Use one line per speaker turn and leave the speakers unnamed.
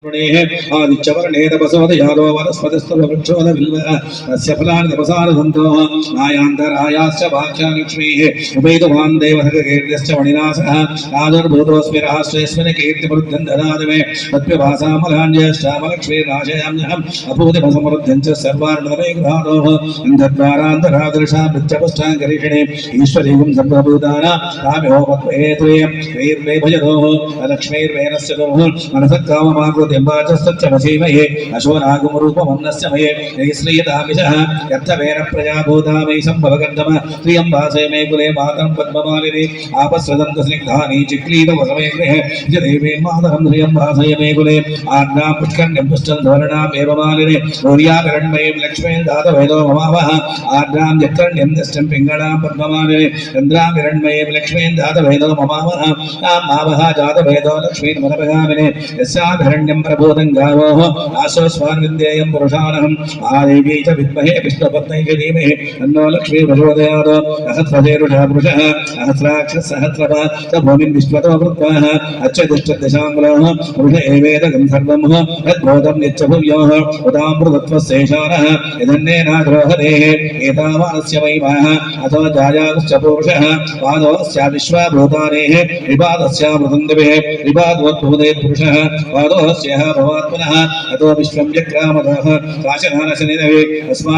आदित्यवर्णे तपसोदयालो वनस्पतिस्तवृक्षोदबिल्वः तस्य फलानि तपसारसन्तोः नायान्तरायाश्च भाग्यालक्ष्मीः उपैतवान् देवहृतकीर्तिश्च मणिनासः आदुर्भूतोऽस्मि राष्ट्रेऽस्मिन् कीर्तिवृद्धिं ददाति मे तत्प्यभासामलाञ्ज्येष्ठामलक्ष्मीर्नाशयाम्यहम् अभूतिमसमृद्धिं च सर्वार्णतमे गृहाणोः अन्धद्वारान्तरादृशां नित्यपुष्टां करीषिणे ईश्वरीं सर्वभूतानां काम्योपत्वेत्रेयं वैर्मे भजतोः अलक्ष्मीर्वेनस्य दोः मनसक्काममार्ग दिम्बाचस्तच्चमसीमये अशोनागमरूपमन्नस्य मये श्रीयतामिषः यत्तवेन प्रजाभूता मयि सम्भवगन्धम श्रियम्बासे मे कुले मातरं पद्ममालिनी आपस्रदन्तस्निग्धानि चिक्लीतवसमे गृहे देवी मातरं श्रियम्बासय मे कुले आज्ञां पुष्कण्यं पुष्टं धवर्णाम् एव मालिनी गौर्याभिरण्मयीं लक्ष्मीं दातवेदो ममावः आज्ञां यत्कण्यं दष्टं पिङ्गळां पद्ममालिनी चन्द्राभिरण्मयीं लक्ष्मीं दातवेदो ममावः मावः जातवेदो लक्ष्मीं मनपगामिने यस्याभिरण्यं प्रबोधं गावोः आशोस्वान् विद्येयं पुरुषानहम् आदेवी च विद्महे विष्णुपत्न्यै च धीमहि तन्नो लक्ष्मी प्रचोदयात् सहस्रशीर्षः पुरुषः सहस्राक्षसहस्रपाः च भूमिं विश्वतो वृत्वाः अच्छदिष्टदशाङ्गुलोः पुरुष एवेदकं सर्वं यद्भूतं नित्यभुव्योः उदामृतत्वस्यैशानः यदन्नेनाद्रोहदेः एतावानस्य महिमाः अथो जायागश्च पुरुषः पादोऽस्या विश्वाभूतानेः विपादस्यामृतन्दिभिः विपादोद्भूते पुरुषः पादोऽस्यः भवात्मनः अतो विश्वं जग्रामतः काशनानशनिनवे अस्मात्